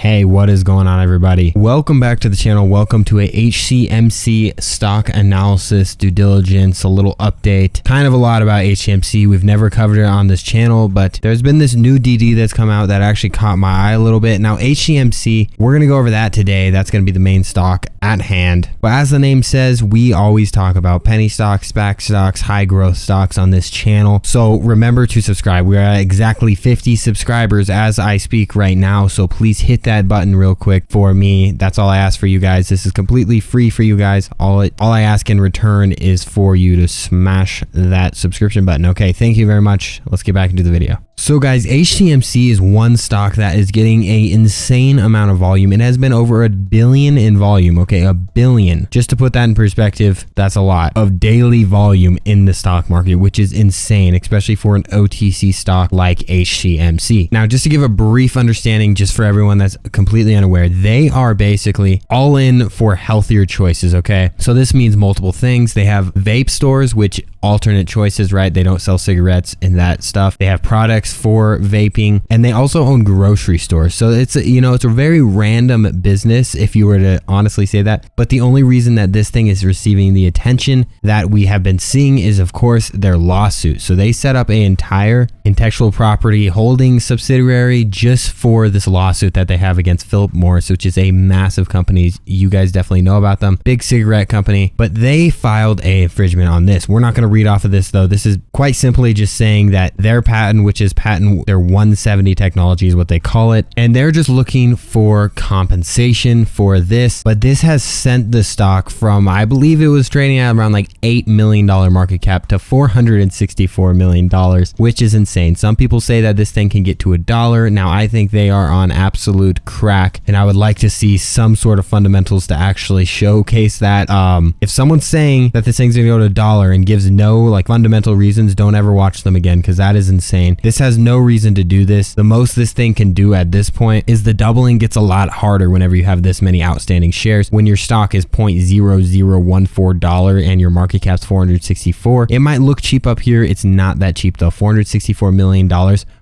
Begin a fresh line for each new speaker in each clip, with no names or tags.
Hey, what is going on, everybody? Welcome back to the channel. Welcome to a HCMC stock analysis due diligence, a little update. Kind of a lot about HCMC. We've never covered it on this channel, but there's been this new DD that's come out that actually caught my eye a little bit. Now, HCMC, we're going to go over that today. That's going to be the main stock at hand. But as the name says, we always talk about penny stocks, SPAC stocks, high growth stocks on this channel. So remember to subscribe. We're at exactly 50 subscribers as I speak right now. So please hit that button real quick for me. That's all I ask for you guys. This is completely free for you guys. All I ask in return is for you to smash that subscription button. Okay, thank you very much. Let's get back into the video. So guys, HCMC is one stock that is getting an insane amount of volume. It has been over $1 billion in volume. Okay, $1 billion. Just to put that in perspective, that's a lot of daily volume in the stock market, which is insane, especially for an OTC stock like HCMC. Now, just to give a brief understanding, just for everyone that's completely unaware, they are basically all in for healthier choices. Okay, so this means multiple things. They have vape stores, which alternate choices, right? They don't sell cigarettes and that stuff. They have products for vaping, and they also own grocery stores. So it's a very random business if you were to honestly say that. But the only reason that this thing is receiving the attention that we have been seeing is, of course, their lawsuit. So they set up an entire intellectual property holding subsidiary just for this lawsuit that they have against Philip Morris, which is a massive company. You guys definitely know about them. Big cigarette company, but they filed a infringement on this. We're not going to read off of this though. This is quite simply just saying that their patent, which is their 170 technology is what they call it, and they're just looking for compensation for this. But this has sent the stock from, I believe it was trading at around like $8 million market cap to $464 million, which is insane. Some people say that this thing can get to $1. Now I think they are on absolute crack, and I would like to see some sort of fundamentals to actually showcase that. If someone's saying that this thing's gonna go to $1 and gives no like fundamental reasons, don't ever watch them again, because that is insane. This has no reason to do this. The most this thing can do at this point is the doubling gets a lot harder whenever you have this many outstanding shares. When your stock is $0.0014 and your market cap's 464, it might look cheap up here. It's not that cheap though. $464 million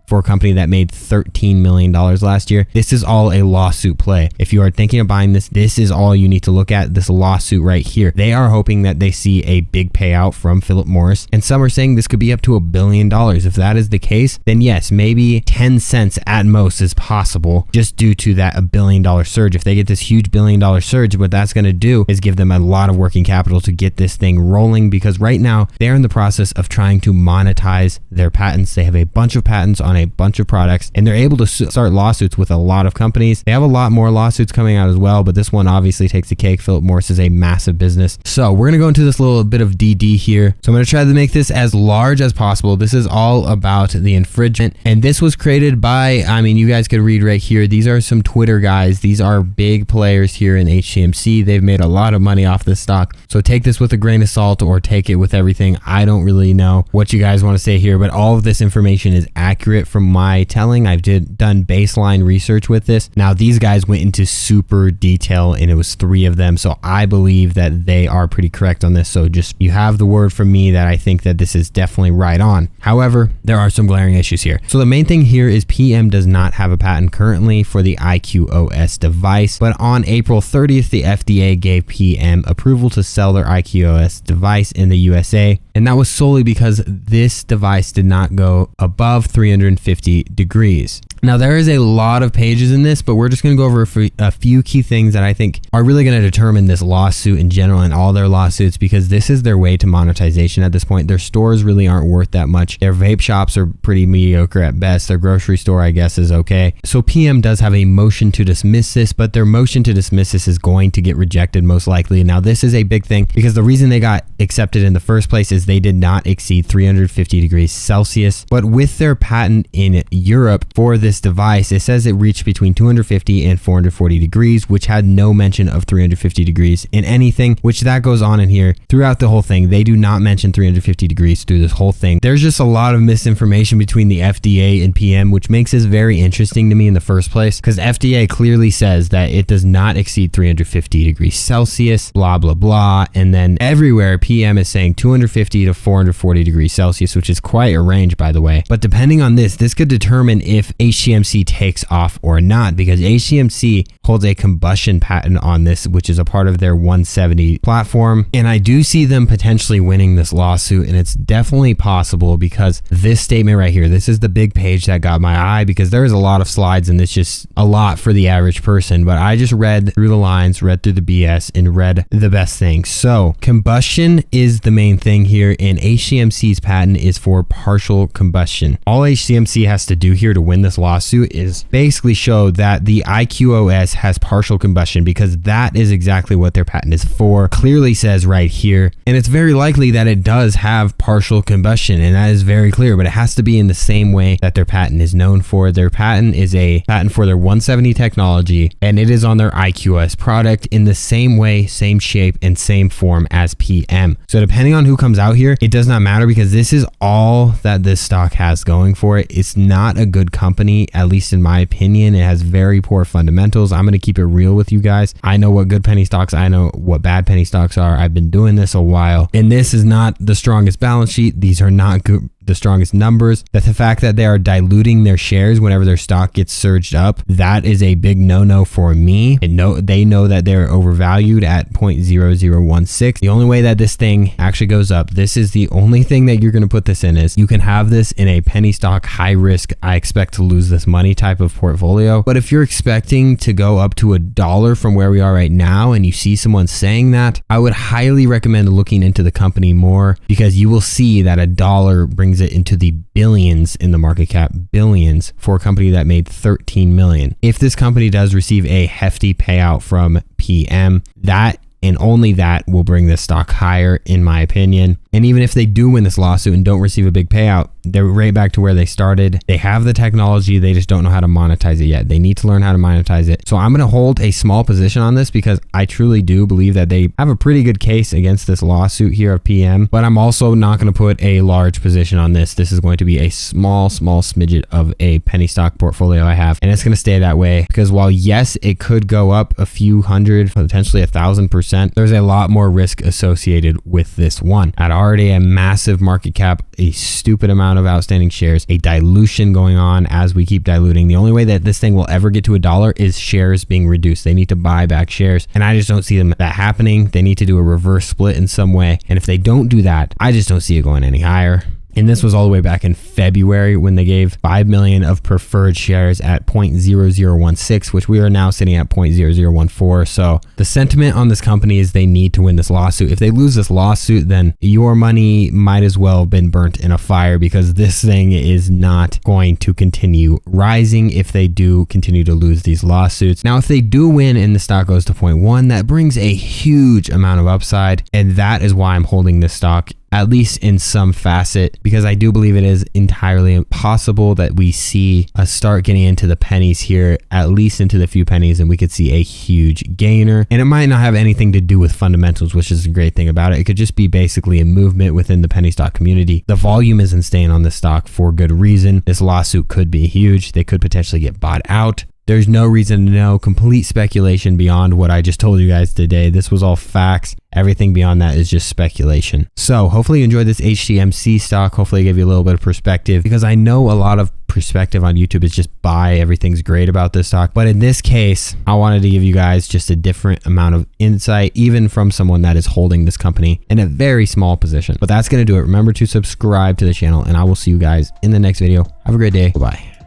for a company that made $13 million last year. This is all a lawsuit play. If you are thinking of buying this, this is all you need to look at, this lawsuit right here. They are hoping that they see a big payout from Philip Morris, and some are saying this could be up to $1 billion. If that is the case, then yes, maybe 10 cents at most is possible just due to that $1 billion surge. If they get this huge $1 billion surge, what that's going to do is give them a lot of working capital to get this thing rolling, because right now they're in the process of trying to monetize their patents. They have a bunch of patents on a bunch of products, and they're able to start lawsuits with a lot of companies. They have a lot more lawsuits coming out as well, but this one obviously takes the cake. Philip Morris is a massive business. So we're gonna go into this little bit of DD here. So I'm gonna try to make this as large as possible. This is all about the infringement, and this was created by, I mean, you guys could read right here. These are some Twitter guys. These are big players here in HCMC. They've made a lot of money off this stock. So take this with a grain of salt or take it with everything. I don't really know what you guys want to say here, but all of this information is accurate from my telling. I've done baseline research with this. Now these guys went into super detail, and it was 3 of them, so I believe that they are pretty correct on this. So just, you have the word from me that I think that this is definitely right on. However, there are some glaring issues here. So the main thing here is PM does not have a patent currently for the IQOS device, but on April 30th the FDA gave PM approval to sell their IQOS device in the USA, and that was solely because this device did not go above 350 degrees. Now there is a lot of pages in this, but we're just going to go over a few key things that I think are really going to determine this lawsuit in general and all their lawsuits, because this is their way to monetization at this point. Their stores really aren't worth that much. Their vape shops are pretty mediocre at best. Their grocery store, I guess, is okay. So PM does have a motion to dismiss this, but their motion to dismiss this is going to get rejected most likely. Now this is a big thing, because the reason they got accepted in the first place is they did not exceed 350 degrees Celsius. But with their patent in Europe for this device, it says it reached between 250 and 440 degrees, which had no mention of 350 degrees in anything, which that goes on in here throughout the whole thing. They do not mention 350 degrees through this whole thing. There's just a lot of misinformation between the FDA and PM, which makes this very interesting to me in the first place, because FDA clearly says that it does not exceed 350 degrees Celsius, blah, blah, blah. And then everywhere PM is saying 250 350 to 440 degrees Celsius, which is quite a range, by the way. But depending on this could determine if HCMC takes off or not, because HCMC holds a combustion patent on this, which is a part of their 170 platform. And I do see them potentially winning this lawsuit, and it's definitely possible because this statement right here, this is the big page that got my eye, because there is a lot of slides and it's just a lot for the average person. But I just read through the lines, read through the BS, and read the best thing. So combustion is the main thing here, and HCMC's patent is for partial combustion. All HCMC has to do here to win this lawsuit is basically show that the IQOS has partial combustion, because that is exactly what their patent is for. Clearly says right here, and it's very likely that it does have partial combustion, and that is very clear, but it has to be in the same way that their patent is known for. Their patent is a patent for their 170 technology, and it is on their IQOS product in the same way, same shape, and same form as PM. So depending on who comes out here, it does not matter, because this is all that this stock has going for it. It's not a good company, at least in my opinion. It has very poor fundamentals. I'm going to keep it real with you guys. I know what good penny stocks, I know what bad penny stocks are. I've been doing this a while, and this is not the strongest balance sheet. These are not good, the strongest numbers. That the fact that they are diluting their shares whenever their stock gets surged up, that is a big no-no for me. And they know that they're overvalued at 0.0016. The only way that this thing actually goes up, this is the only thing that you're going to put this in, is you can have this in a penny stock, high risk, I expect to lose this money type of portfolio. But if you're expecting to go up to $1 from where we are right now, and you see someone saying that, I would highly recommend looking into the company more, because you will see that $1 brings it into the billions in the market cap, billions, for a company that made 13 million. If this company does receive a hefty payout from PM, that and only that will bring this stock higher, in my opinion. And even if they do win this lawsuit and don't receive a big payout, they're right back to where they started. They have the technology, they just don't know how to monetize it yet. They need to learn how to monetize it. So I'm going to hold a small position on this, because I truly do believe that they have a pretty good case against this lawsuit here of PM. But I'm also not going to put a large position on this. This is going to be a small smidget of a penny stock portfolio I have, and it's going to stay that way, because while yes, it could go up a few hundred, potentially 1,000%, there's a lot more risk associated with this one. At already a massive market cap, a stupid amount of outstanding shares, a dilution going on as we keep diluting. The only way that this thing will ever get to $1 is shares being reduced. They need to buy back shares, and I just don't see that happening. They need to do a reverse split in some way, and if they don't do that, I just don't see it going any higher. And this was all the way back in February when they gave 5 million of preferred shares at 0.0016, which we are now sitting at 0.0014. So the sentiment on this company is they need to win this lawsuit. If they lose this lawsuit, then your money might as well have been burnt in a fire, because this thing is not going to continue rising if they do continue to lose these lawsuits. Now, if they do win and the stock goes to 0.1, that brings a huge amount of upside. And that is why I'm holding this stock, at least in some facet, because I do believe it is entirely impossible that we see a start getting into the pennies here, at least into the few pennies, and we could see a huge gainer. And it might not have anything to do with fundamentals, which is a great thing about it. It could just be basically a movement within the penny stock community. The volume isn't staying on this stock for good reason. This lawsuit could be huge. They could potentially get bought out. There's no reason to know. Complete speculation beyond what I just told you guys today. This was all facts. Everything beyond that is just speculation. So hopefully you enjoyed this HCMC stock. Hopefully I gave you a little bit of perspective, because I know a lot of perspective on YouTube is just buy, everything's great about this stock. But in this case, I wanted to give you guys just a different amount of insight, even from someone that is holding this company in a very small position. But that's going to do it. Remember to subscribe to the channel, and I will see you guys in the next video. Have a great day. Bye-bye.